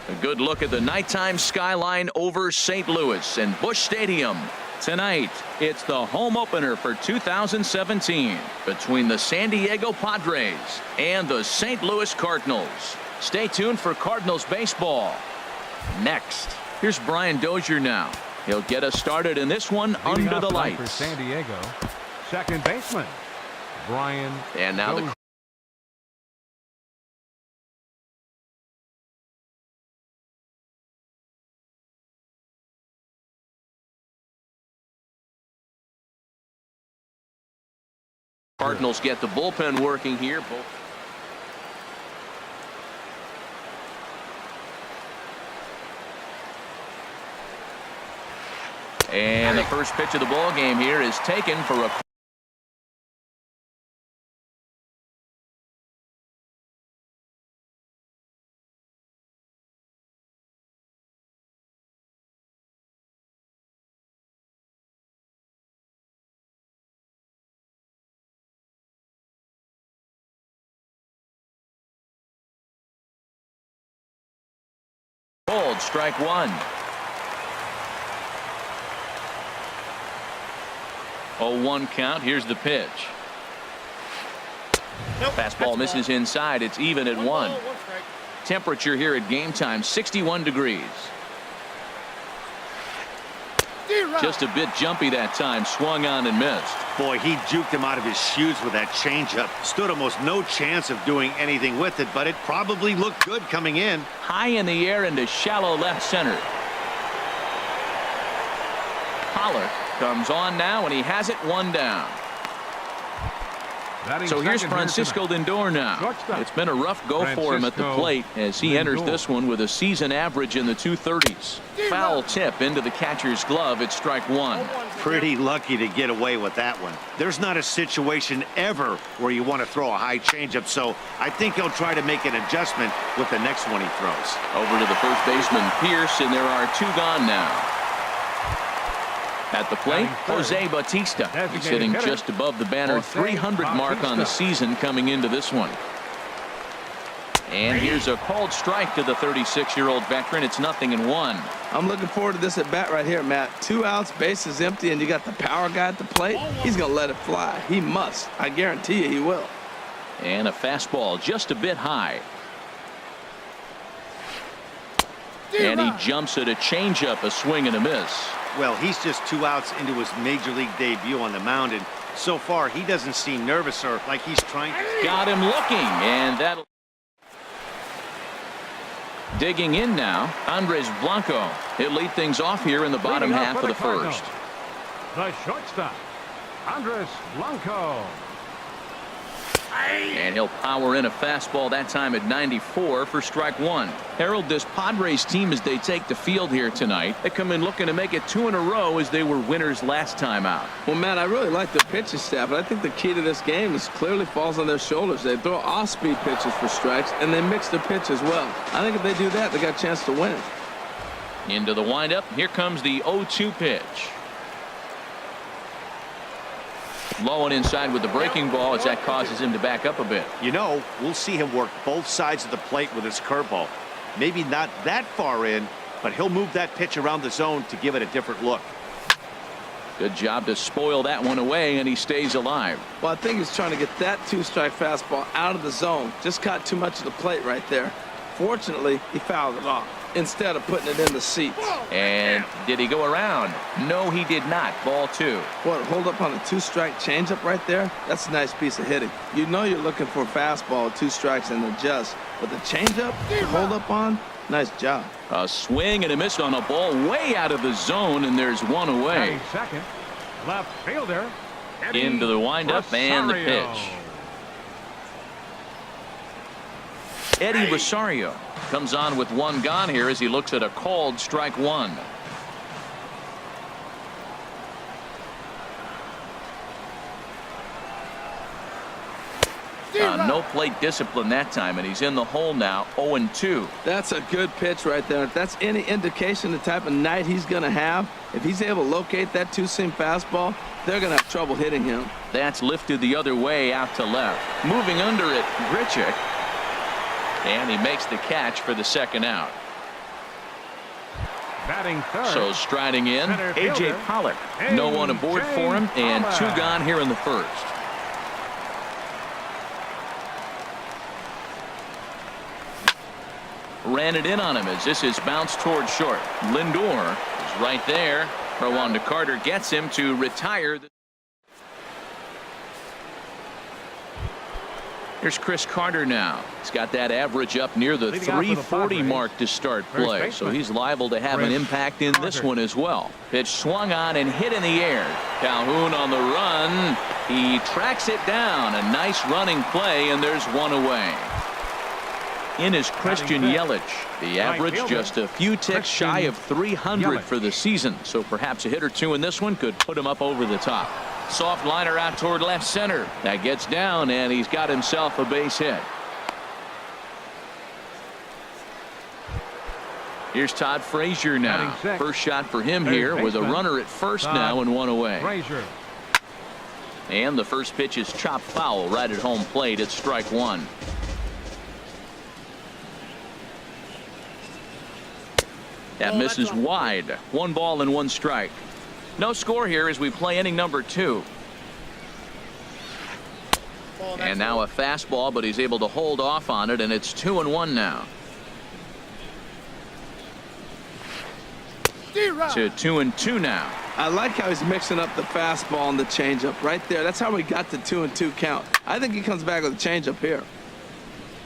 A good look at the nighttime skyline over St. Louis and Busch Stadium. Tonight, it's the home opener for 2017 between the San Diego Padres and the St. Louis Cardinals. Stay tuned for Cardinals baseball. Next, here's Brian Dozier now. He'll get us started in this one under the lights. For San Diego, second baseman, Brian. And now Dozier. the Cardinals get the bullpen working here. And the first pitch of the ball game here is taken for a cold strike one. 0-1 count. Here's the pitch. Fastball misses inside. It's even at 1. Temperature here at game time 61 degrees. Just a bit jumpy that time. Swung on and missed. Boy, he juked him out of his shoes with that changeup. Stood almost no chance of doing anything with it, but it probably looked good coming in. High in the air into shallow left center. Pollard comes on now, and he has it 1 down. So here's Francisco Lindor now. It's been a rough go for him at the plate as he enters this one with a season average in the 230s. Foul tip into the catcher's glove. It's strike one. Pretty lucky to get away with that one. There's not a situation ever where you want to throw a high changeup, so I think he'll try to make an adjustment with the next one he throws. Over to the first baseman, Pierce, and there are 2 gone now. At the plate, Jose Bautista. He's hitting just above the banner 300 mark on the season coming into this one. And here's a called strike to the 36-year-old veteran. It's 0-1. I'm looking forward to this at bat right here, Matt. 2 outs, bases empty, and you got the power guy at the plate. He's going to let it fly. He must. I guarantee you he will. And a fastball just a bit high. And he jumps at a changeup, a swing and a miss. Well, he's just 2 outs into his major league debut on the mound, and so far he doesn't seem nervous or like he's trying. Got him looking, and that'll. Digging in now, Andres Blanco. He'll lead things off here in the bottom half of the first. The shortstop, Andres Blanco. And he'll power in a fastball that time at 94 for strike one. Harold, this Padres team, as they take the field here tonight, they come in looking to make it 2 in a row as they were winners last time out. Well, Matt, I really like the pitching staff, but I think the key to this game is clearly falls on their shoulders. They throw off-speed pitches for strikes, and they mix the pitch as well. I think if they do that, they got a chance to win. Into the windup. Here comes the 0-2 pitch. Low and inside with the breaking ball as that causes him to back up a bit. You know, we'll see him work both sides of the plate with his curveball. Maybe not that far in, but he'll move that pitch around the zone to give it a different look. Good job to spoil that one away, and he stays alive. Well, I think he's trying to get that 2-strike fastball out of the zone. Just caught too much of the plate right there. Fortunately, he fouled it off instead of putting it in the seats. And did he go around? No, he did not. Ball 2. What, hold up on a 2-strike changeup right there? That's a nice piece of hitting. You know you're looking for a fastball with 2 strikes and adjust. But the changeup to hold up on, nice job. A swing and a miss on a ball way out of the zone, and there's one away. Second, left fielder. Into the windup and the pitch. Eddie Rosario comes on with 1 gone here as he looks at a called strike 1. No plate discipline that time, and he's in the hole now. 0-2. That's a good pitch right there. If that's any indication the type of night he's going to have, if he's able to locate that 2-seam fastball, they're going to have trouble hitting him. That's lifted the other way out to left. Moving under it, Grichuk. And he makes the catch for the second out. Batting third. So striding in, Center A.J. fielder, Pollock. No one aboard for him, and Pollock. 2 gone here in the first. Ran it in on him as this is bounced toward short. Lindor is right there. Throw on to Carter gets him to retire. Here's Chris Carter now. He's got that average up near the Leading off for the 340 Padres, mark to start first play. baseman, So he's liable to have an Chris impact in this Carter. one as well. Pitch swung on and hit in the air. Calhoun on the run. He tracks it down. A nice running play, and there's one away. In is Christian Yelich. The average fielder, just a few ticks shy of 300 Yelich. for the season. So perhaps a hit or two in this one could put him up over the top. Soft liner out toward left center. That gets down, and he's got himself a base hit. Here's Todd Frazier now. Batting sixth. First shot for him Third here with a baseman, runner at first Todd now and one away. Frazier. And the first pitch is chopped foul right at home plate. It's strike 1. That misses wide. 1 ball and 1 strike. No score here as we play inning number 2. And now a fastball, but he's able to hold off on it, and it's 2-1 now. To 2-2 now. I like how he's mixing up the fastball and the changeup right there. That's how we got the 2-2 count. I think he comes back with a changeup here.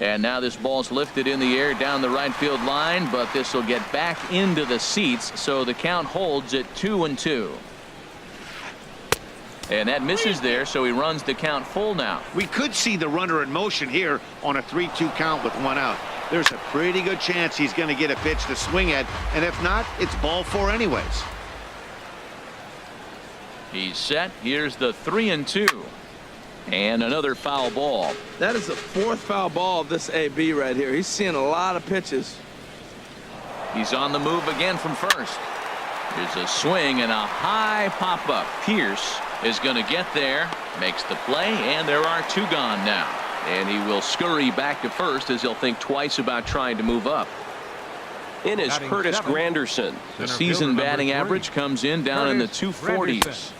And now this ball's lifted in the air down the right field line, but this will get back into the seats, so the count holds at 2-2. And that misses there, so he runs the count full now. We could see the runner in motion here on a 3-2 count with 1 out. There's a pretty good chance he's going to get a pitch to swing at, and if not, it's ball 4 anyways. He's set. Here's the 3-2. And another foul ball. That is the 4th foul ball of this AB right here. He's seeing a lot of pitches. He's on the move again from first. There's a swing and a high pop-up. Pierce is going to get there, makes the play, and there are 2 gone now. And he will scurry back to first as he'll think twice about trying to move up. In is Batting Curtis 7th. Granderson. The Center season fielder, batting number 3. average comes in down in the Curtis 240s. Granderson.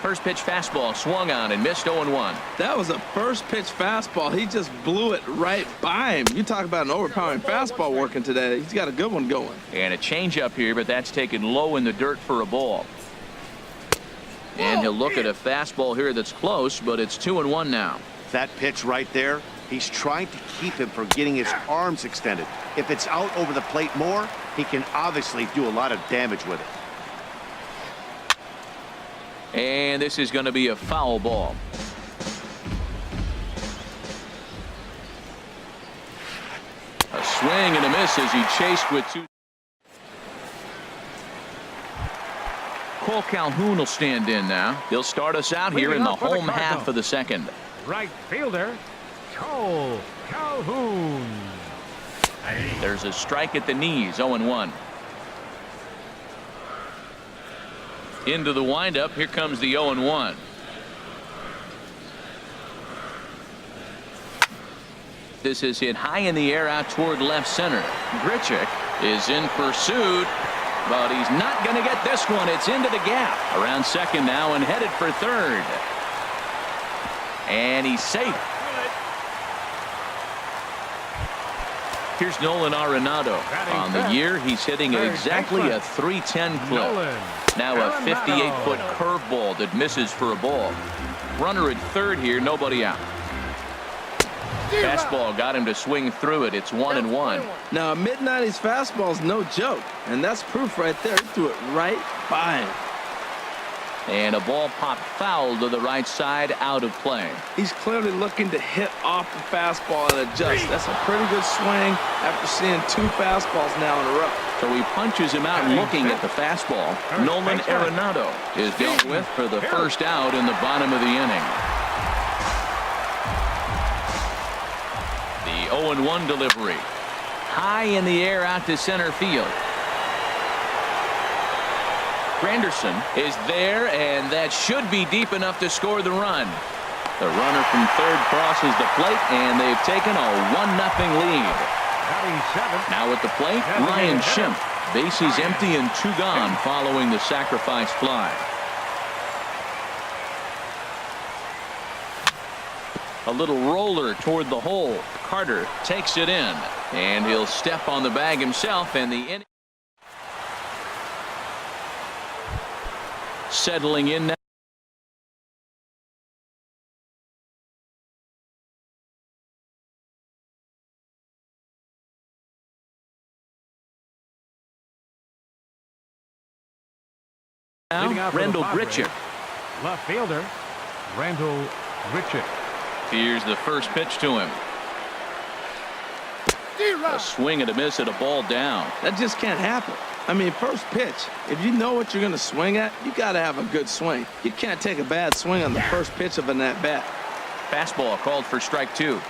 First pitch fastball swung on and missed 0-1. That was a first pitch fastball. He just blew it right by him. You talk about an overpowering fastball working today. He's got a good one going. And a changeup here, but that's taken low in the dirt for a ball. And he'll look at a fastball here that's close, but it's 2-1 now. That pitch right there, he's trying to keep him from getting his arms extended. If it's out over the plate more, he can obviously do a lot of damage with it. And this is going to be a foul ball. A swing and a miss as he chased with 2. Cole Calhoun will stand in now. He'll start us out here in the Leading off for the home half Cardinals. of the second. Right fielder, Cole Calhoun. There's a strike at the knees, 0-1. Into the windup. Here comes the 0-1. This is hit high in the air out toward left center. Grichuk is in pursuit, but he's not going to get this one. It's into the gap. Around second now and headed for third. And he's safe. Here's Nolan Arenado. On the year, he's hitting at exactly a .310 clip. Nolan Now a Arenado. 58-foot curveball that misses for a ball. Runner at third here, nobody out. Fastball got him to swing through it. It's 1-1. Now, a mid-90s fastball is no joke, and that's proof right there. He threw it right by him. And a ball popped foul to the right side, out of play. He's clearly looking to hit off the fastball and adjust. That's a pretty good swing after seeing 2 fastballs now in a row. So he punches him out looking at the fastball. Nolan Arenado is dealt with for the first out in the bottom of the inning. The 0-1 delivery. High in the air out to center field. Granderson is there, and that should be deep enough to score the run. The runner from third crosses the plate, and they've taken a 1-0 lead. Batting 7th. Now at the plate, Designated Ryan hitter, Schimpf. Bases empty and 2 gone following the sacrifice fly. A little roller toward the hole. Carter takes it in, and he'll step on the bag himself, and the inning settling in now. Leading out for the Randall Padres, Grichuk. left fielder, Randall Grichuk. Here's the first pitch to him. A swing and a miss at a ball down. That just can't happen. I mean, first pitch, if you know what you're going to swing at, you got to have a good swing. You can't take a bad swing on the first pitch of an at-bat. Fastball called for strike 2.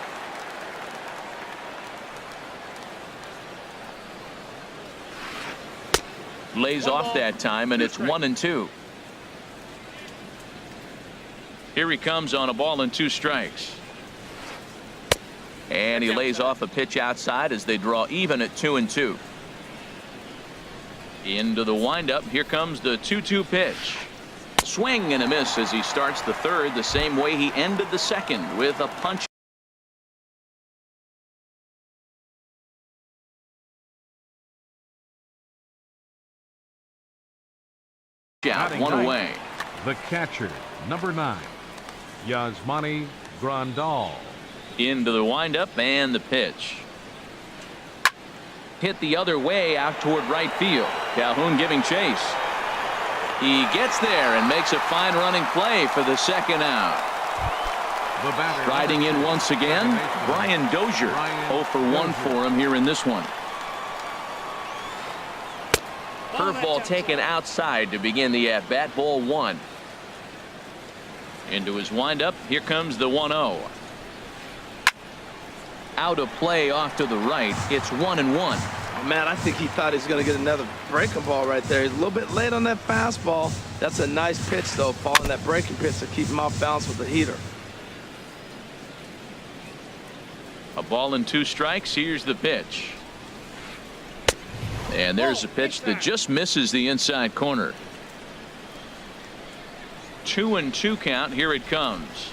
Lays off that time, and it's 1-2. Here he comes on a ball and 2 strikes. And he lays off a pitch outside as they draw even at 2-2. Into the windup. Here comes the 2-2 pitch. Swing and a miss as he starts the third the same way he ended the second, with a punch. Out, Batting 1 ninth, away. The catcher, number 9, Yasmani Grandal. Into the windup and the pitch. Hit the other way out toward right field. Calhoun giving chase. He gets there and makes a fine running play for the second out. The batter, Riding in once again, Brian Dozier. 0 for 1 for him here in this one. Curveball taken outside to begin the at-bat. Ball 1. Into his windup. Here comes the 1-0. Out of play off to the right. It's 1-1. Oh, man, I think he thought he was going to get another breaking ball right there. He's a little bit late on that fastball. That's a nice pitch, though, following that breaking pitch to keep him off balance with the heater. A ball and 2 strikes. Here's the pitch. And there's a pitch that just misses the inside corner. 2-2 count. Here it comes.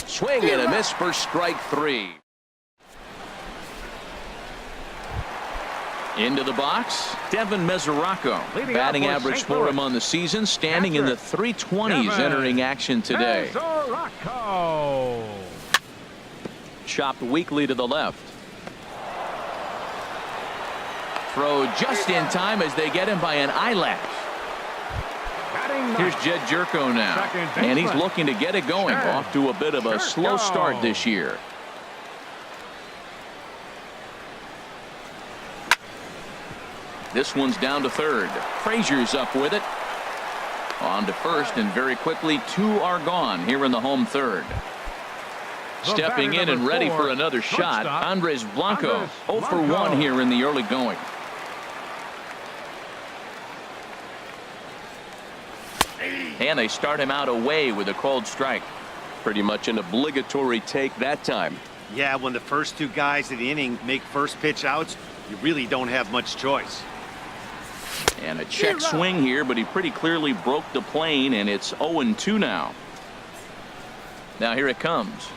Swing and a miss for strike 3. Into the box, Devin Mesoraco. Batting average for him on the season, standing in the 320s entering action today. Mesoraco. Chopped weakly to the left. Throw just in time as they get him by an eyelash. Here's Jed Jerko now, and he's looking to get it going. Off to a bit of a slow start this year. This one's down to third. Frazier's up with it. On to first, and very quickly 2 are gone here in the home third. Stepping in and ready for another shot, Andres Blanco. 0 for 1 here in the early going. And they start him out away with a called strike. Pretty much an obligatory take that time. Yeah, when the first 2 guys of the inning make first pitch outs, you really don't have much choice. And a check swing here, but he pretty clearly broke the plane, and it's 0-2 now. Now here it comes.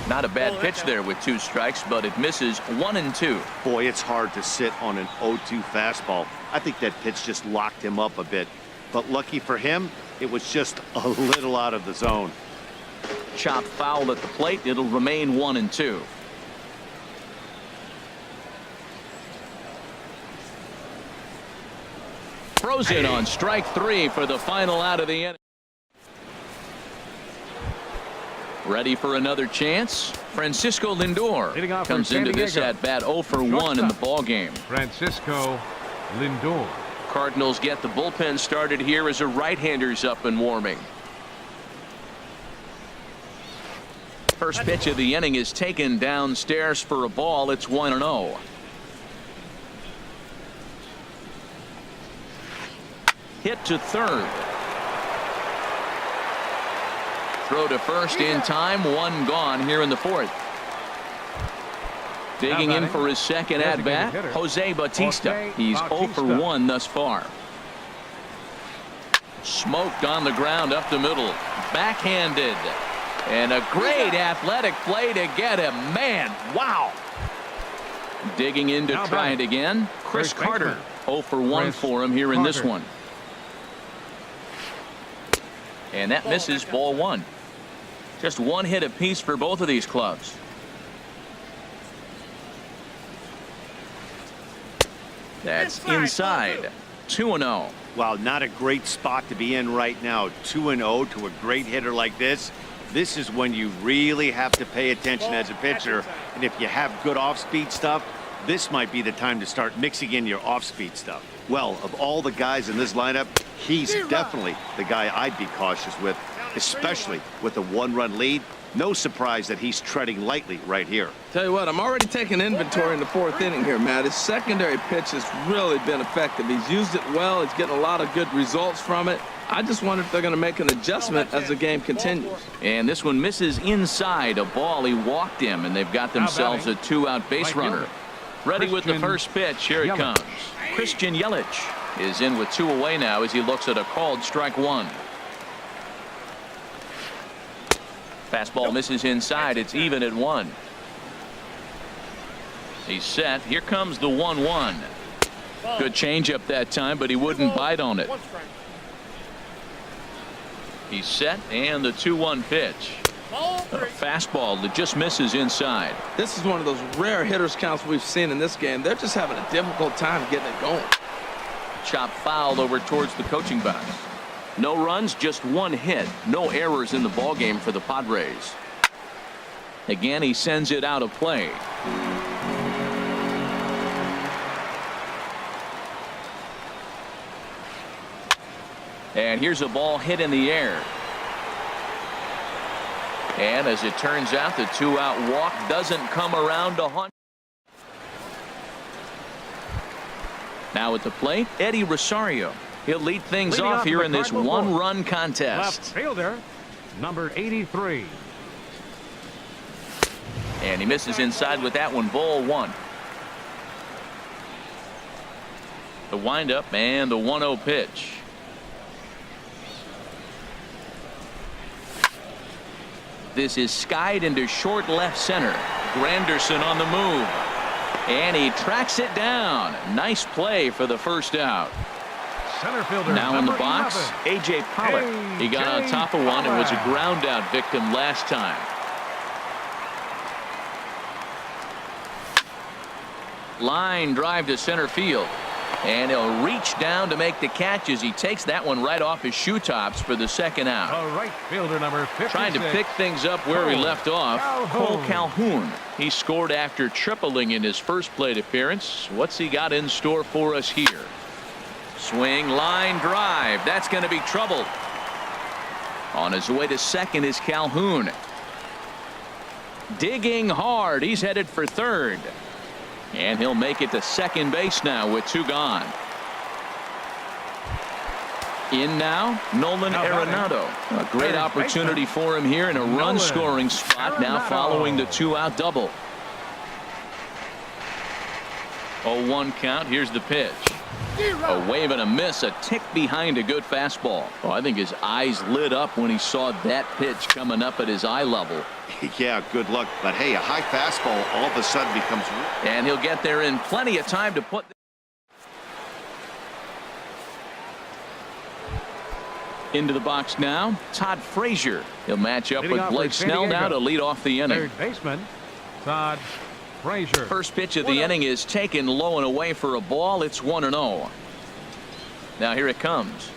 Not a bad pitch there with 2 strikes, but it misses 1-2. Boy, it's hard to sit on an 0-2 fastball. I think that pitch just locked him up a bit. But lucky for him, it was just a little out of the zone. Chopped foul at the plate. It'll remain 1-2. Throws it on strike 3 for the final out of the inning. Ready for another chance. Francisco Lindor comes into this at bat 0 for 1 in the ball game. Francisco Lindor. Cardinals get the bullpen started here as a right-hander's up and warming. First pitch of the inning is taken downstairs for a ball. It's 1-0. Hit to third. Throw to first in time. 1 gone here in the 4th. Digging in for his second at-bat, Jose Bautista. He's 0 for 1 thus far. Smoked on the ground up the middle. Backhanded. And a great athletic play to get him. Man, wow. Digging in to try it again. Chris Carter. 0 for 1 for him here in this one. And that misses, ball 1. Just one hit apiece for both of these clubs. That's inside. 2-0. Well, not a great spot to be in right now. 2-0 to a great hitter like this. This is when you really have to pay attention as a pitcher. And if you have good off-speed stuff, this might be the time to start mixing in your off-speed stuff. Well, of all the guys in this lineup, he's definitely the guy I'd be cautious with, especially with a 1-run lead. No surprise that he's treading lightly right here. Tell you what, I'm already taking inventory in the 4th inning here, Matt. His secondary pitch has really been effective. He's used it well. He's getting a lot of good results from it. I just wonder if they're going to make an adjustment as the game continues. And this one misses inside. A ball. He walked him, and they've got themselves a 2-out base runner. Ready with the first pitch. Here it comes. Christian Yelich is in with 2 away now as he looks at a called strike 1. Fastball misses inside. It's even at 1. He's set. Here comes the 1-1. Good changeup that time, but he wouldn't bite on it. He's set, and the 2-1 pitch. A fastball that just misses inside. This is one of those rare hitters counts we've seen in this game. They're just having a difficult time getting it going. Chop fouled over towards the coaching box. No runs, just 1 hit. No errors in the ballgame for the Padres. Again, he sends it out of play. And here's a ball hit in the air. And as it turns out, the 2-out walk doesn't come around to haunt. Now at the plate, Eddie Rosario. He'll lead things off here in this 1-run contest. Left fielder, number 83. And he misses inside with that one. Ball 1. The windup and the 1-0 pitch. This is skied into short left center. Granderson on the move. And he tracks it down. Nice play for the first out. Center fielder, now in the box, 11. A.J. Pollock. He got on top of one and was a ground out victim last time. Line drive to center field. And he'll reach down to make the catch as he takes that one right off his shoe tops for the second out. The right fielder, number 56. Trying to pick things up where he left off. Cole Calhoun. He scored after tripling in his first plate appearance. What's he got in store for us here? Swing, line drive. That's going to be trouble. On his way to second is Calhoun. Digging hard. He's headed for third. And he'll make it to second base now with 2 gone. In now, Nolan Arenado. A great opportunity for him here in a run-scoring spot now following the 2-out double. 0-1 count. Here's the pitch. A wave and a miss, a tick behind a good fastball. Oh, I think his eyes lit up when he saw that pitch coming up at his eye level. Yeah, good luck. But hey, a high fastball all of a sudden becomes. And he'll get there in plenty of time to put. Into the box now, Todd Frazier. He'll match up with Blake Snell now to lead off the inning. Third baseman, Todd Frazier. First pitch of the inning is taken low and away for a ball. It's 1-0. Now here it comes.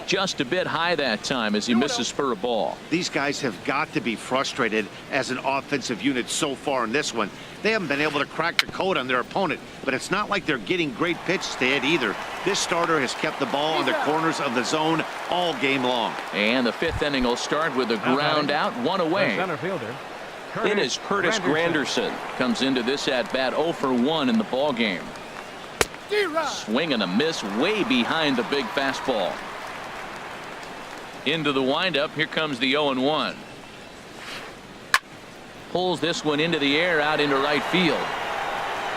Just a bit high that time as he misses for a ball. These guys have got to be frustrated as an offensive unit so far in this one. They haven't been able to crack the code on their opponent, but it's not like they're getting great pitches to hit either. This starter has kept the ball on the corners of the zone all game long. And the 5th inning will start with a ground out, 1 away. Center fielder, It is Curtis Granderson. Comes into this at bat 0 for 1 in the ball game. Swing and a miss way behind the big fastball. Into the windup. Here comes the 0-1. Pulls this one into the air out into right field.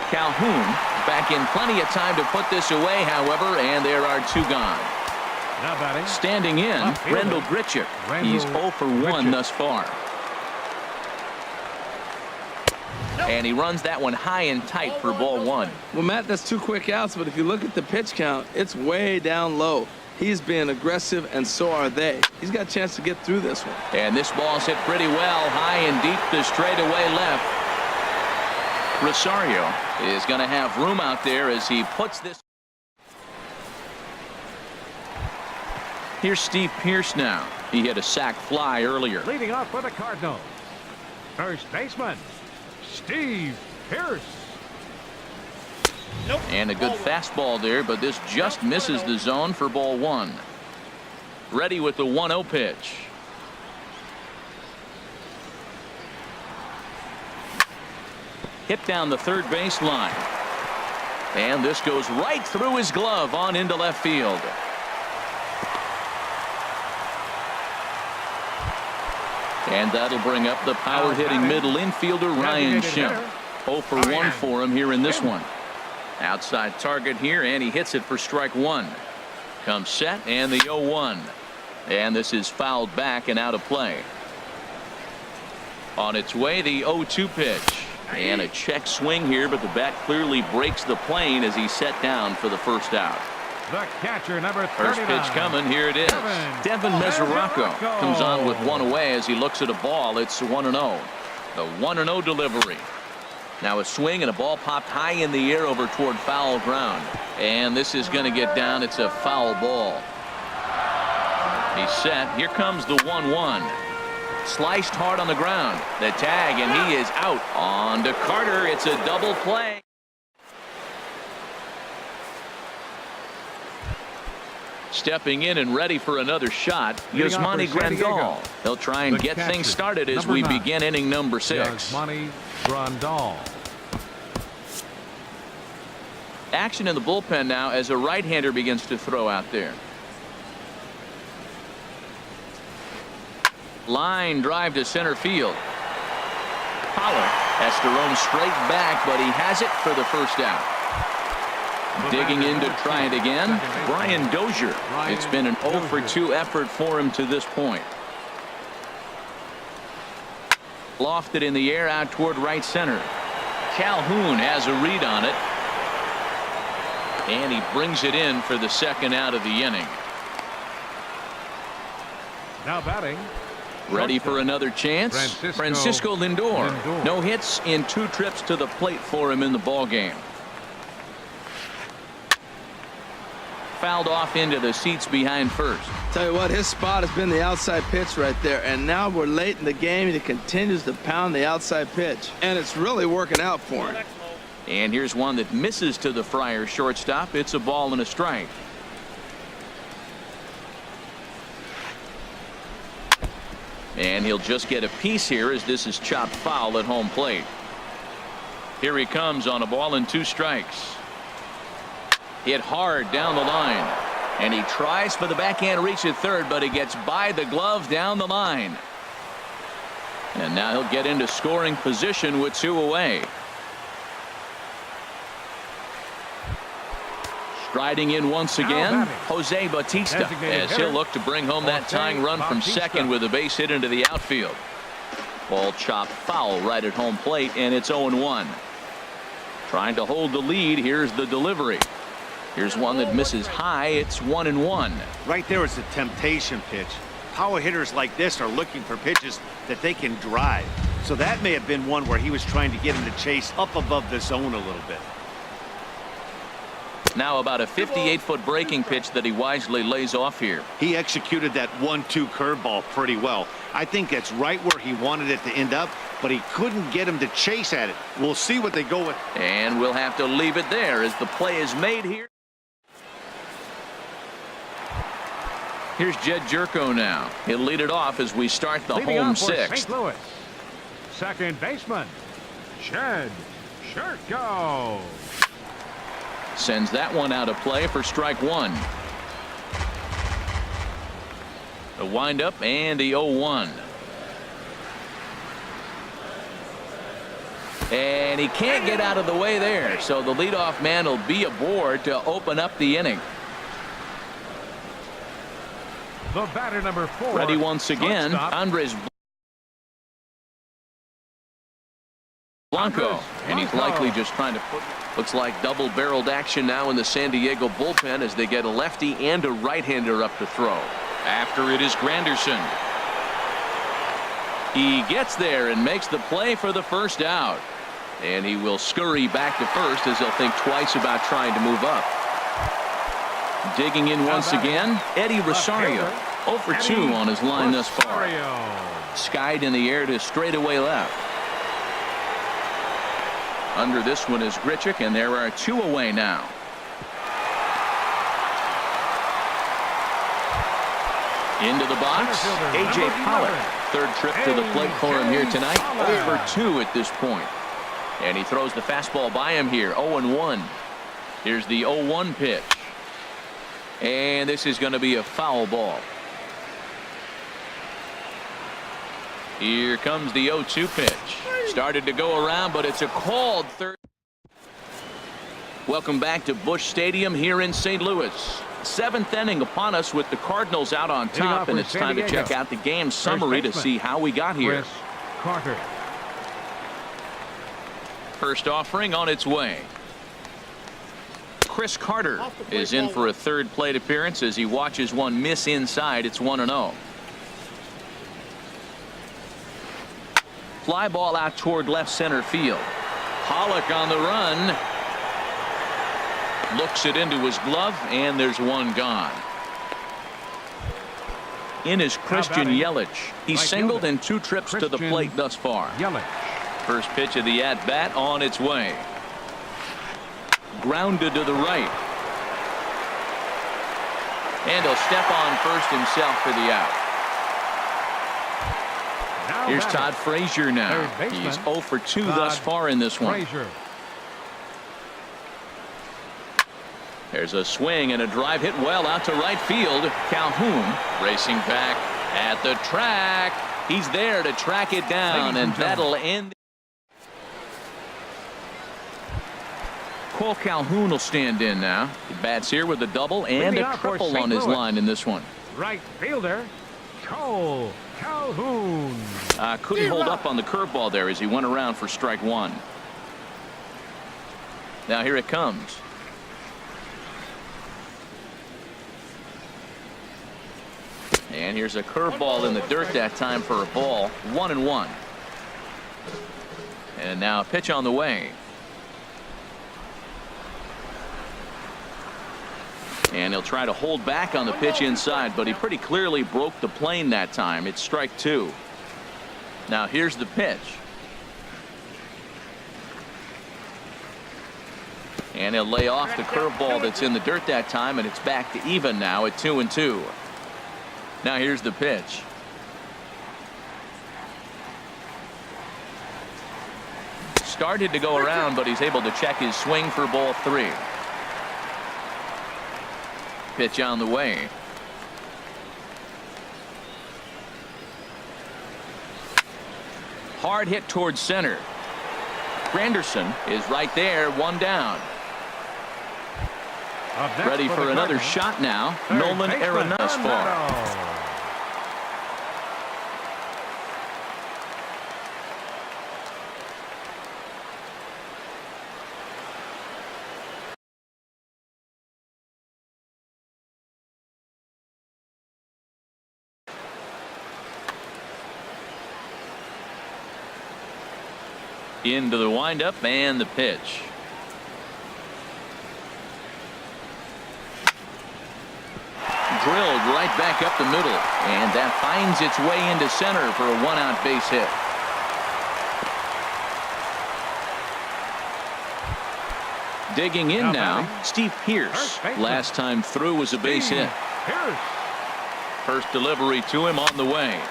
Calhoun back in plenty of time to put this away, however, and there are 2 gone. Now batting. Standing in, Rendell Grichuk. He's 0 for 1 thus far. And he runs that one high and tight for ball 1. Well, Matt, that's 2 quick outs, but if you look at the pitch count, it's way down low. He's being aggressive, and so are they. He's got a chance to get through this one. And this ball's hit pretty well, high and deep to straightaway left. Rosario is going to have room out there as he puts this. Here's Steve Pearce now. He hit a sac fly earlier. Leading off for the Cardinals, first baseman, Steve Pearce. And a good fastball there, but this just misses the zone for ball 1. Ready with the 1-0 pitch. Hit down the third base line. And this goes right through his glove on into left field. And that'll bring up the power-hitting middle infielder Ryan Schimpf. 0 for 1 for him here in this one. Outside target here, and he hits it for strike 1. Comes set, and the 0-1. And this is fouled back and out of play. On its way, the 0-2 pitch. And a check swing here, but the bat clearly breaks the plane as he's set down for the first out. The catcher, number 39. First pitch coming. Here it is. Devin Mesoraco comes on with 1 away as he looks at a ball. It's 1-0. The 1-0 delivery. Now a swing and a ball popped high in the air over toward foul ground. And this is going to get down. It's a foul ball. He's set. Here comes the 1-1. Sliced hard on the ground. The tag, and he is out. On to Carter. It's a double play. Stepping in and ready for another shot, Yasmani Grandal. He'll try and get things started as we begin inning number 6. Yasmani Grandal. Action in the bullpen now as a right-hander begins to throw out there. Line drive to center field. Pollard has to roam straight back, but he has it for the first out. Digging in to try it again, Brian Dozier. It's been an 0 for 2 effort for him to this point. Lofted in the air out toward right center. Calhoun has a read on it. And he brings it in for the second out of the inning. Now batting. Ready for another chance. Francisco Lindor. No hits in 2 trips to the plate for him in the ball game. Fouled off into the seats behind first. Tell you what, his spot has been the outside pitch right there, and now we're late in the game and he continues to pound the outside pitch, and it's really working out for him. And here's one that misses to the Friars shortstop. It's a ball and a strike. And he'll just get a piece here as this is chopped foul at home plate. Here he comes on a ball and 2 strikes. Hit hard down the line. And he tries for the backhand reach at third, but he gets by the glove down the line. And now he'll get into scoring position with 2 away. Striding in once again, Jose Bautista, as he'll look to bring home that tying run from second with a base hit into the outfield. Ball chopped foul right at home plate, and it's 0-1. Trying to hold the lead. Here's the delivery. Here's one that misses high. It's 1-1. Right there is a temptation pitch. Power hitters like this are looking for pitches that they can drive. So that may have been one where he was trying to get him to chase up above the zone a little bit. Now about a 58-foot breaking pitch that he wisely lays off here. He executed that 1-2 curveball pretty well. I think that's right where he wanted it to end up, but he couldn't get him to chase at it. We'll see what they go with. And we'll have to leave it there as the play is made here. Here's Jed Jerko now. He'll lead it off as we start the home 6th. St. Louis, second baseman, Jed Jerko. Sends that one out of play for strike 1. The windup and the 0-1. And he can't get out of the way there, so the leadoff man will be aboard to open up the inning. The batter, number 4. Ready once again, Andres Blanco, and he's likely just trying to put. Looks like double-barreled action now in the San Diego bullpen as they get a lefty and a right-hander up to throw. After it is Granderson. He gets there and makes the play for the first out. And he will scurry back to first as he'll think twice about trying to move up. Digging in once again, Eddie Rosario. 0 for 2 on his line thus far. Skied in the air to straightaway left. Under this one is Grichuk, and there are 2 away now. Into the box, A.J. Pollock. Third trip to the plate for him here tonight. 0 for 2 at this point. And he throws the fastball by him here. 0-1. Here's the 0-1 pitch. And this is going to be a foul ball. Here comes the 0-2 pitch. Started to go around, but it's a called third. Welcome back to Busch Stadium here in St. Louis. 7th inning upon us with the Cardinals out on top, and it's time to check out the game summary to see how we got here. Carter. First offering on its way. Chris Carter is in for a third plate appearance as he watches one miss inside. It's 1-0. Fly ball out toward left center field. Pollock on the run. Looks it into his glove, and there's one gone. In is Christian Yelich. He's singled in 2 trips to the plate thus far. Yelich. First pitch of the at-bat on its way. Grounded to the right. And he'll step on first himself for the out. Here's Todd Frazier now. He's 0 for 2 thus far in this one. There's a swing and a drive hit well out to right field. Calhoun racing back at the track. He's there to track it down, and that'll end. Cole Calhoun will stand in now. He bats here with a double and a triple on his line in this one. Right fielder, Cole Calhoun. Couldn't hold up on the curveball there as he went around for strike 1. Now here it comes. And here's a curveball in the dirt that time for a ball. 1-1. And now a pitch on the way. And he'll try to hold back on the pitch inside, but he pretty clearly broke the plane that time. It's strike 2. Now here's the pitch. And he'll lay off the curveball that's in the dirt that time, and it's back to even now at 2-2. Now here's the pitch. Started to go around, but he's able to check his swing for ball 3. Pitch on the way. Hard hit towards center. Granderson is right there, 1 down. Ready for another shot now. Nolan Arenado's far. Into the windup and the pitch. Drilled right back up the middle, and that finds its way into center for a 1-out base hit. Digging in now, Steve Pearce. Last time through was a base hit. First delivery to him on the way.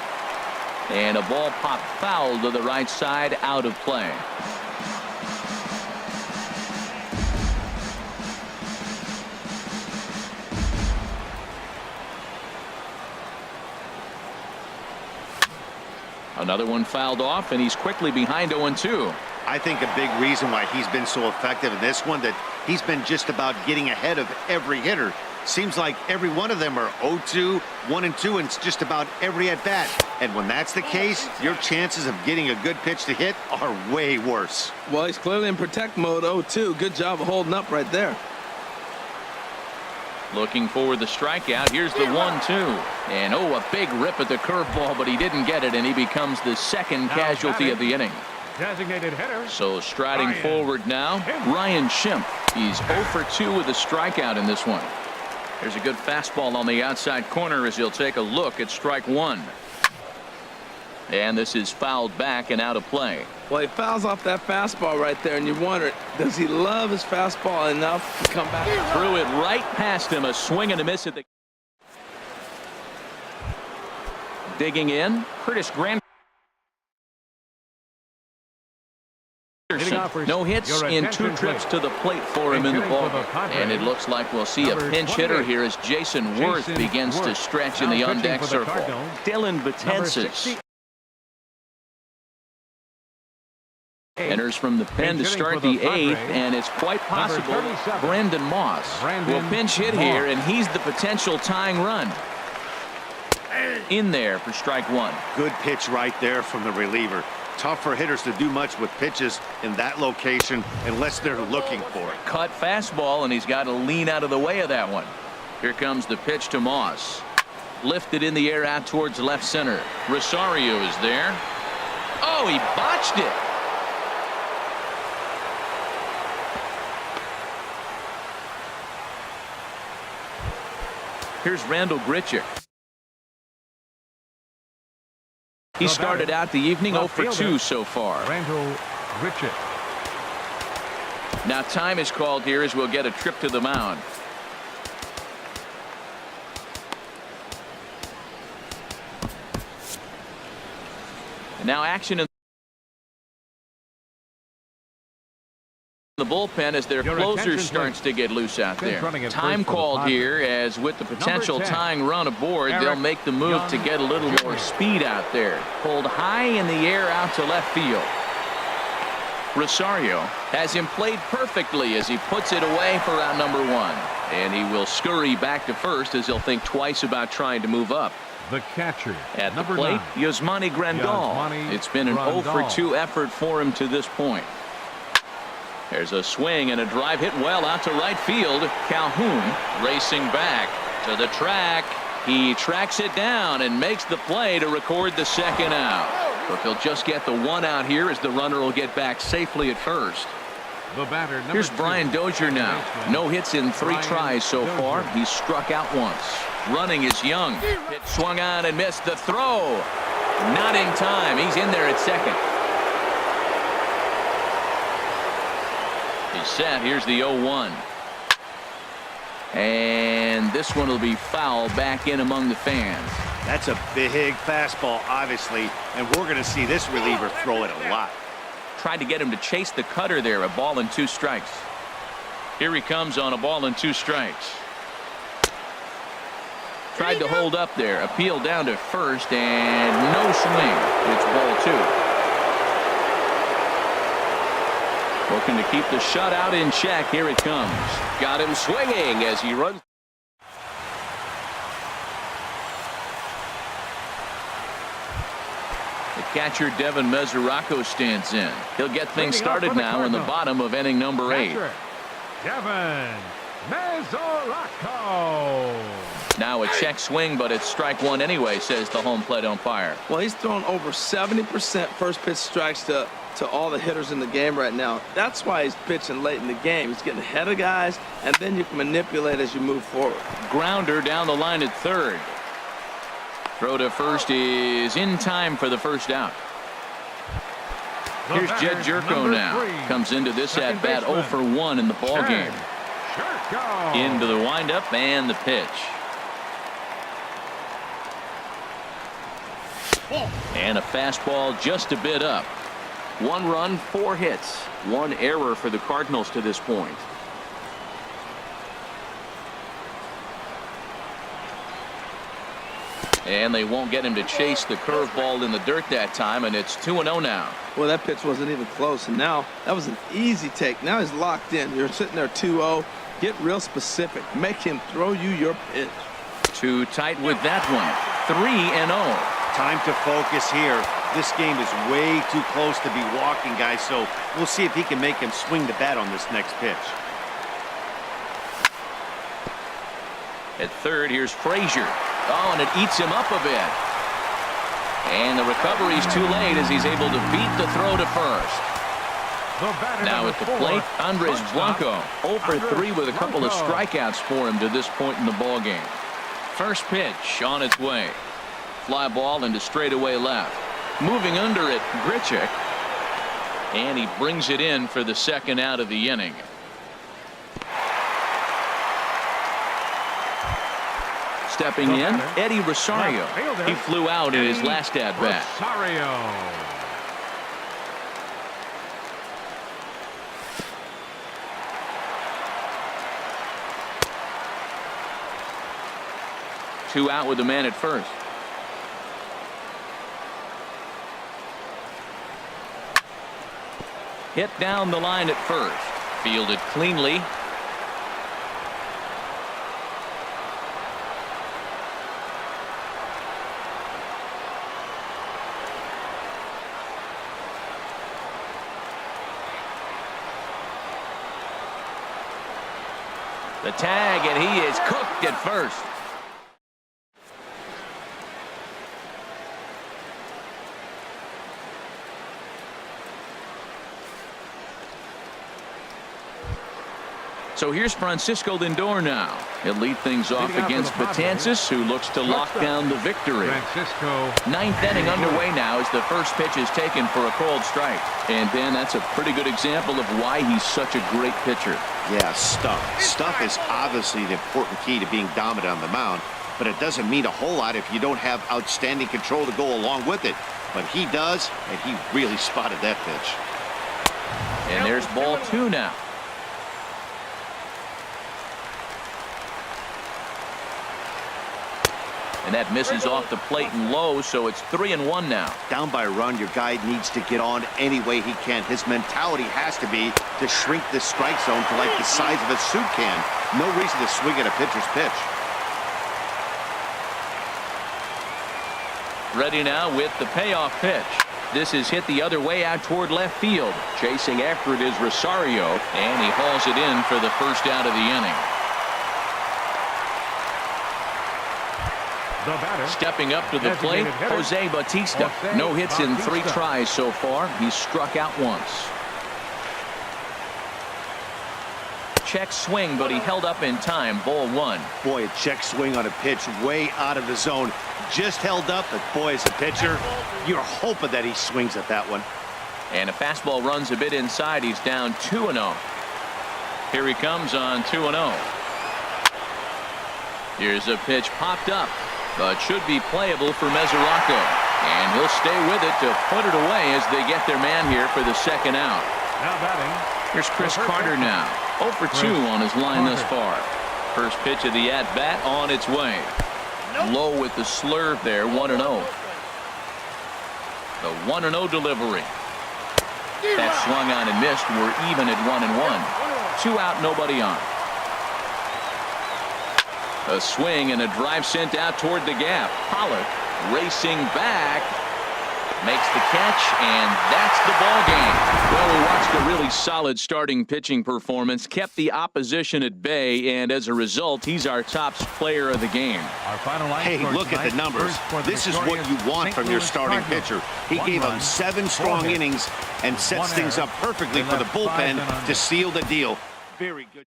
And a ball popped foul to the right side, out of play. Another one fouled off, and he's quickly behind 0-2. I think a big reason why he's been so effective in this one, that he's been just about getting ahead of every hitter. Seems like every one of them are 0-2, 1-2, and it's just about every at-bat. And when that's the case, your chances of getting a good pitch to hit are way worse. Well, he's clearly in protect mode, 0-2. Good job of holding up right there. Looking for the strikeout. Here's the 1-2. And, oh, a big rip at the curveball, but he didn't get it, and he becomes the second casualty of the inning. Designated hitter. So striding forward now, Ryan Schimpf. He's 0 for 2 with a strikeout in this one. There's a good fastball on the outside corner as he'll take a look at strike one. And this is fouled back and out of play. Well, he fouls off that fastball right there, and you wonder, does he love his fastball enough to come back? Threw it right past him, a swing and a miss at the... Digging in, Curtis Grant. No hits in 2 trips to the plate for him in the ball. And it looks like we'll see a pinch hitter here as Jason Worth begins to stretch in the on-deck circle. Dylan Betances enters from the pen to start the 8th, and it's quite possible Brandon Moss will pinch hit here, and he's the potential tying run. In there for strike one. Good pitch right there from the reliever. Tough for hitters to do much with pitches in that location unless they're looking for it. Cut fastball, and he's got to lean out of the way of that one. Here comes the pitch to Moss. Lifted in the air out towards left center. Rosario is there. Oh, he botched it. Here's Randall Grichuk. He started out the evening 0 for 2 so far. Randall Grichuk. Now time is called here as we'll get a trip to the mound. And now action in the bullpen as their closer starts to get loose out there. Time called here as with the potential tying run aboard, they'll make the move to get a little more speed out there. Pulled high in the air out to left field. Rosario has him played perfectly as he puts it away for out number 1. And he will scurry back to first as he'll think twice about trying to move up. The catcher at the plate, Yasmani Grandal. It's been an 0 for 2 effort for him to this point. There's a swing and a drive hit well out to right field. Calhoun racing back to the track. He tracks it down and makes the play to record the second out. But they'll just get the 1 out here as the runner will get back safely at first. The batter, here's Brian Dozier now. No hits in 3 tries so far. He's struck out once. Running is Young. It swung on and missed the throw. Not in time. He's in there at second. He's set. Here's the 0-1. And this one will be foul back in among the fans. That's a big fastball, obviously, and we're going to see this reliever throw it a lot. Tried to get him to chase the cutter there. A ball and 2 strikes. Here he comes on a ball and 2 strikes. Tried to hold up there. Appeal down to first, and no swing. It's ball 2. Looking to keep the shutout in check. Here it comes. Got him swinging as he runs. The catcher Devin Mesoraco stands in. He'll get things started now in the bottom of inning number 8. Devin Mesoraco. Now a check swing, but it's strike 1 anyway, says the home plate umpire. Well, he's thrown over 70% first pitch strikes to all the hitters in the game right now. That's why he's pitching late in the game. He's getting ahead of guys, and then you can manipulate as you move forward. Grounder down the line at third. Throw to first is in time for the first out. Here's Jed Jerko now. Comes into this at bat 0 for 1 in the ball game. Into the windup and the pitch. And a fastball just a bit up. 1 run, 4 hits, 1 error for the Cardinals to this point. And they won't get him to chase the curveball in the dirt that time, and it's 2-0 now. Well, that pitch wasn't even close, and now that was an easy take. Now he's locked in. You're sitting there 2-0. Get real specific. Make him throw you your pitch. Too tight with that one. 3-0. Time to focus here. This game is way too close to be walking, guys, so we'll see if he can make him swing the bat on this next pitch. At third, here's Frazier. Oh, and it eats him up a bit. And the recovery's too late as he's able to beat the throw to first. Now at the plate, Andres Blanco. 0 for 3 with a couple of strikeouts for him to this point in the ballgame. First pitch on its way. Fly ball into straightaway left. Moving under it, Grichuk. And he brings it in for the second out of the inning. Stepping in, Eddie Rosario. He flew out in his last at-bat. Rosario. Two out with the man at first. Hit down the line at first. Fielded cleanly. The tag, and he is cooked at first. So here's Francisco Lindor now. He'll lead things off against Betances, who looks to lock down the victory. Francisco. Ninth inning underway now as the first pitch is taken for a called strike. And Ben, that's a pretty good example of why he's such a great pitcher. Yeah, stuff. Stuff is obviously the important key to being dominant on the mound, but it doesn't mean a whole lot if you don't have outstanding control to go along with it. But he does, and he really spotted that pitch. And there's ball 2 now. And that misses off the plate and low, so it's 3-1 now. Down by a run, your guy needs to get on any way he can. His mentality has to be to shrink this strike zone to like the size of a soup can. No reason to swing at a pitcher's pitch. Ready now with the payoff pitch. This is hit the other way out toward left field. Chasing after it is Rosario, and he hauls it in for the first out of the inning. Stepping up to the plate, Jose Bautista. No hits in 3 tries so far. He's struck out once. Check swing, but he held up in time. Ball 1. Boy, a check swing on a pitch way out of the zone. Just held up, but boy, as a pitcher, you're hoping that he swings at that one. And a fastball runs a bit inside. He's down 2-0. Here he comes on 2-0. Here's a pitch popped up, but should be playable for Mesoraco. And he'll stay with it to put it away as they get their man here for the second out. Now batting. Here's Chris Carter now. 0 for 2 on his line thus far. First pitch of the at-bat on its way. Low with the slurve there, 1-0. The 1-0 delivery. That swung on and missed. We're even at 1-1. 2 out, nobody on. A swing and a drive sent out toward the gap. Pollock racing back, makes the catch, and that's the ball game. Well, we watched a really solid starting pitching performance, kept the opposition at bay, and as a result, he's our top player of the game. Our final line. Hey, look at the numbers. This is what you want from your starting pitcher. He gave them 7 strong innings and sets things up perfectly for the bullpen to seal the deal. Very good.